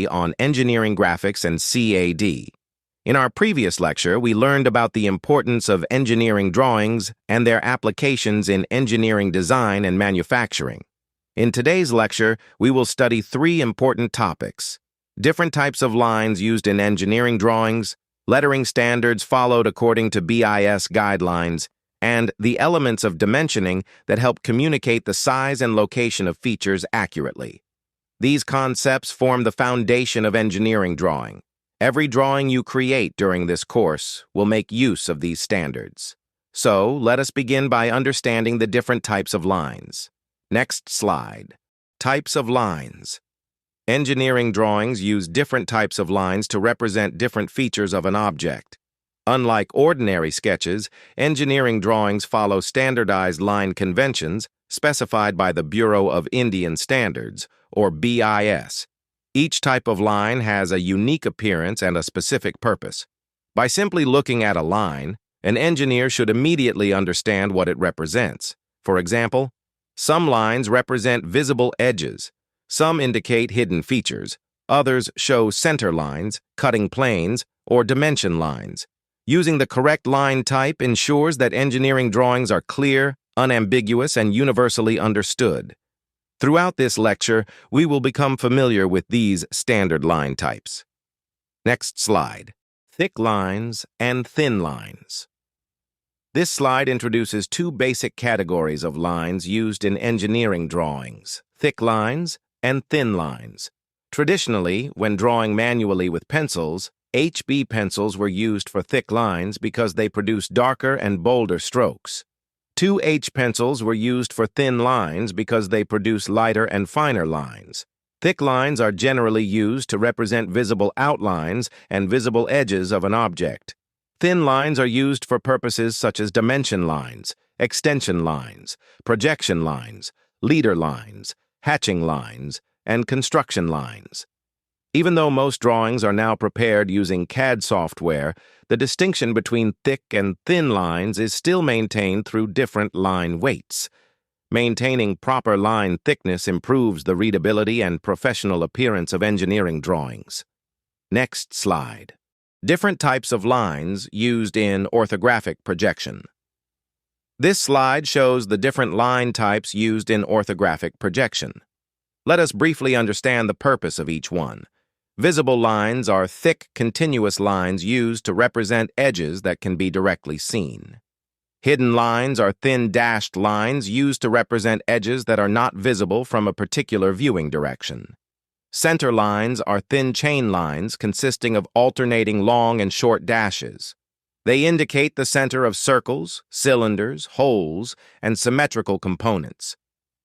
on Engineering Graphics and CAD. In our previous lecture, we learned about the importance of engineering drawings and their applications in engineering design and manufacturing. In today's lecture, we will study three important topics: different types of lines used in engineering drawings, lettering standards followed according to BIS guidelines, and the elements of dimensioning that help communicate the size and location of features accurately. These concepts form the foundation of engineering drawing. Every drawing you create during this course will make use of these standards. So, let us begin by understanding the different types of lines. Next slide. Types of lines. Engineering drawings use different types of lines to represent different features of an object. Unlike ordinary sketches, engineering drawings follow standardized line conventions specified by the Bureau of Indian Standards, or BIS. Each type of line has a unique appearance and a specific purpose. By simply looking at a line, an engineer should immediately understand what it represents. For example, some lines represent visible edges, some indicate hidden features, others show center lines, cutting planes, or dimension lines. Using the correct line type ensures that engineering drawings are clear, unambiguous, and universally understood. Throughout this lecture, we will become familiar with these standard line types. Next slide. Thick lines and thin lines. This slide introduces two basic categories of lines used in engineering drawings: thick lines and thin lines. Traditionally, when drawing manually with pencils, HB pencils were used for thick lines because they produced darker and bolder strokes. 2H pencils were used for thin lines because they produce lighter and finer lines. Thick lines are generally used to represent visible outlines and visible edges of an object. Thin lines are used for purposes such as dimension lines, extension lines, projection lines, leader lines, hatching lines, and construction lines. Even though most drawings are now prepared using CAD software, the distinction between thick and thin lines is still maintained through different line weights. Maintaining proper line thickness improves the readability and professional appearance of engineering drawings. Next slide. Different types of lines used in orthographic projection. This slide shows the different line types used in orthographic projection. Let us briefly understand the purpose of each one. Visible lines are thick, continuous lines used to represent edges that can be directly seen. Hidden lines are thin dashed lines used to represent edges that are not visible from a particular viewing direction. Center lines are thin chain lines consisting of alternating long and short dashes. They indicate the center of circles, cylinders, holes, and symmetrical components.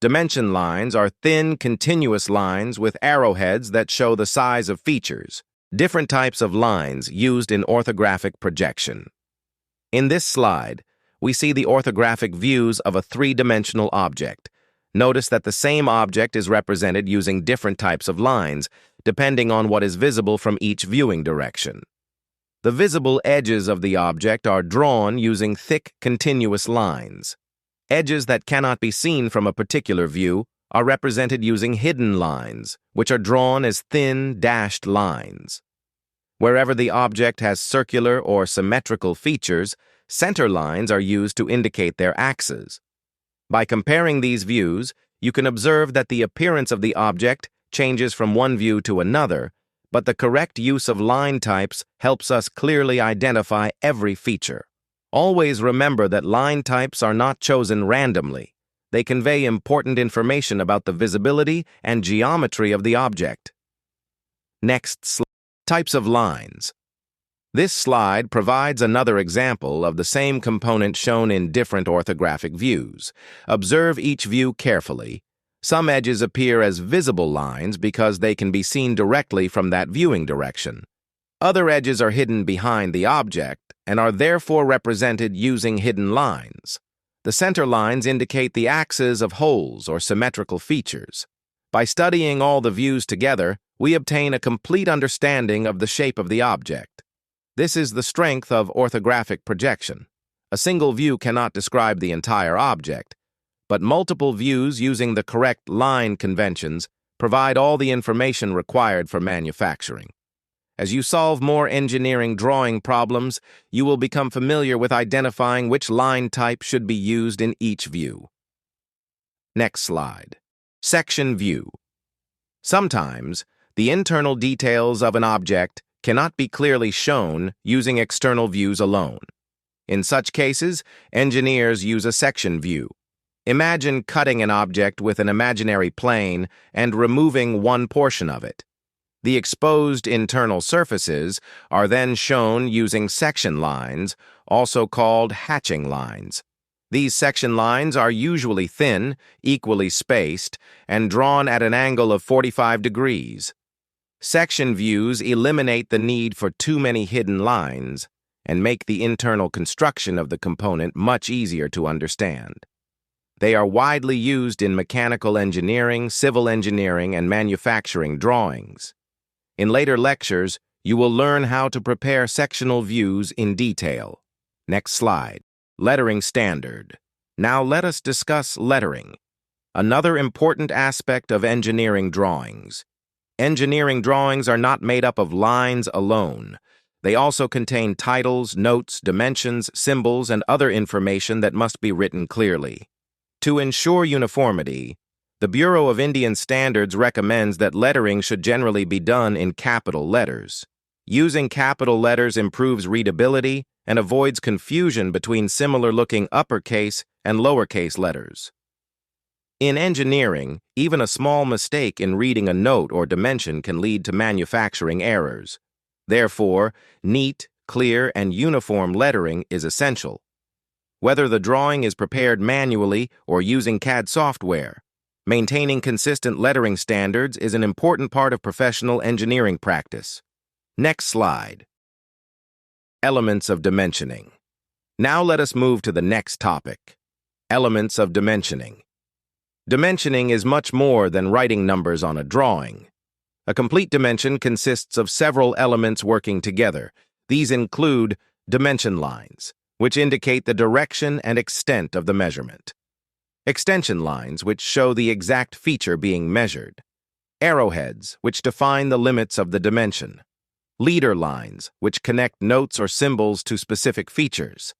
Dimension lines are thin, continuous lines with arrowheads that show the size of features. Different types of lines used in orthographic projection. In this slide, we see the orthographic views of a three-dimensional object. Notice that the same object is represented using different types of lines, depending on what is visible from each viewing direction. The visible edges of the object are drawn using thick, continuous lines. Edges that cannot be seen from a particular view are represented using hidden lines, which are drawn as thin, dashed lines. Wherever the object has circular or symmetrical features, center lines are used to indicate their axes. By comparing these views, you can observe that the appearance of the object changes from one view to another, but the correct use of line types helps us clearly identify every feature. Always remember that line types are not chosen randomly. They convey important information about the visibility and geometry of the object. Next slide. Types of lines. This slide provides another example of the same component shown in different orthographic views. Observe each view carefully. Some edges appear as visible lines because they can be seen directly from that viewing direction. Other edges are hidden behind the object and are therefore represented using hidden lines. The center lines indicate the axes of holes or symmetrical features. By studying all the views together, we obtain a complete understanding of the shape of the object. This is the strength of orthographic projection. A single view cannot describe the entire object, but multiple views using the correct line conventions provide all the information required for manufacturing. As you solve more engineering drawing problems, you will become familiar with identifying which line type should be used in each view. Next slide. Section view. Sometimes, the internal details of an object cannot be clearly shown using external views alone. In such cases, engineers use a section view. Imagine cutting an object with an imaginary plane and removing one portion of it. The exposed internal surfaces are then shown using section lines, also called hatching lines. These section lines are usually thin, equally spaced, and drawn at an angle of 45 degrees. Section views eliminate the need for too many hidden lines and make the internal construction of the component much easier to understand. They are widely used in mechanical engineering, civil engineering, and manufacturing drawings. In later lectures, you will learn how to prepare sectional views in detail. Next slide. Lettering standard. Now let us discuss lettering, another important aspect of engineering drawings. Engineering drawings are not made up of lines alone. They also contain titles, notes, dimensions, symbols, and other information that must be written clearly. To ensure uniformity, the Bureau of Indian Standards recommends that lettering should generally be done in capital letters. Using capital letters improves readability and avoids confusion between similar-looking uppercase and lowercase letters. In engineering, even a small mistake in reading a note or dimension can lead to manufacturing errors. Therefore, neat, clear, and uniform lettering is essential. Whether the drawing is prepared manually or using CAD software, maintaining consistent lettering standards is an important part of professional engineering practice. Next slide. Elements of dimensioning. Now let us move to the next topic. Elements of dimensioning. Dimensioning is much more than writing numbers on a drawing. A complete dimension consists of several elements working together. These include dimension lines, which indicate the direction and extent of the measurement. Extension lines, which show the exact feature being measured. Arrowheads, which define the limits of the dimension. Leader lines, which connect notes or symbols to specific features.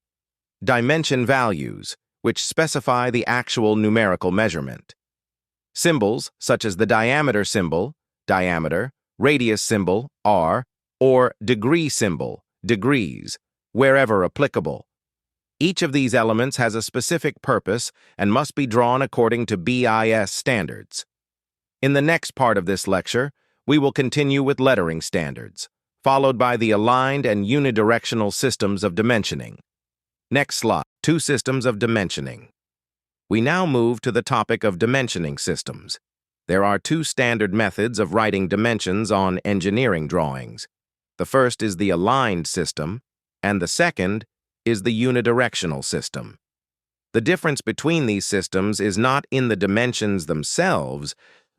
Dimension values, which specify the actual numerical measurement. Symbols, such as the diameter symbol, diameter, radius symbol, r, or degree symbol, degrees, wherever applicable. Each of these elements has a specific purpose and must be drawn according to BIS standards. In the next part of this lecture, we will continue with lettering standards, followed by the aligned and unidirectional systems of dimensioning. Next slide. 2 systems of dimensioning. We now move to the topic of dimensioning systems. There are 2 standard methods of writing dimensions on engineering drawings. The first is the aligned system, and the second is the unidirectional system. The difference between these systems is not in the dimensions themselves,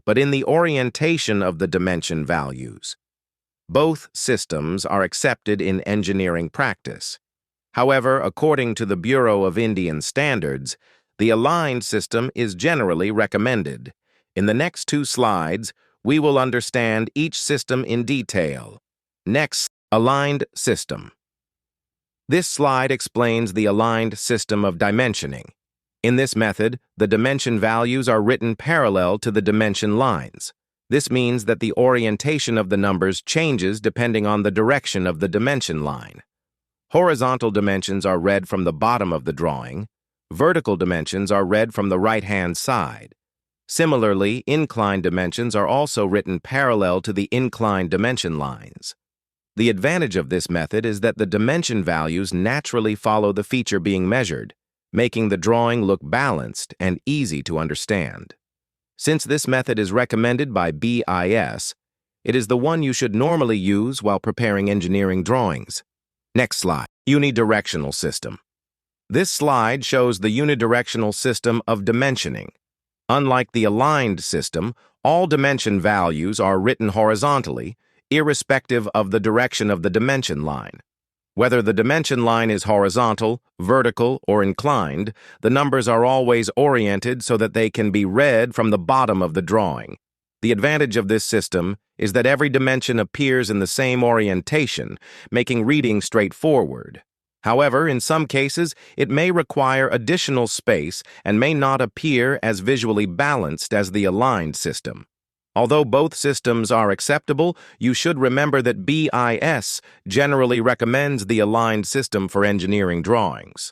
but in the orientation of the dimension values. Both systems are accepted in engineering practice. However, according to the Bureau of Indian Standards, the aligned system is generally recommended. In the next 2 slides, we will understand each system in detail. Next, aligned system. This slide explains the aligned system of dimensioning. In this method, the dimension values are written parallel to the dimension lines. This means that the orientation of the numbers changes depending on the direction of the dimension line. Horizontal dimensions are read from the bottom of the drawing. Vertical dimensions are read from the right-hand side. Similarly, inclined dimensions are also written parallel to the inclined dimension lines. The advantage of this method is that the dimension values naturally follow the feature being measured, making the drawing look balanced and easy to understand. Since this method is recommended by BIS, it is the one you should normally use while preparing engineering drawings. Next slide. Unidirectional system. This slide shows the unidirectional system of dimensioning. Unlike the aligned system, all dimension values are written horizontally, irrespective of the direction of the dimension line. Whether the dimension line is horizontal, vertical, or inclined, the numbers are always oriented so that they can be read from the bottom of the drawing. The advantage of this system is that every dimension appears in the same orientation, making reading straightforward. However, in some cases, it may require additional space and may not appear as visually balanced as the aligned system. Although both systems are acceptable, you should remember that BIS generally recommends the aligned system for engineering drawings.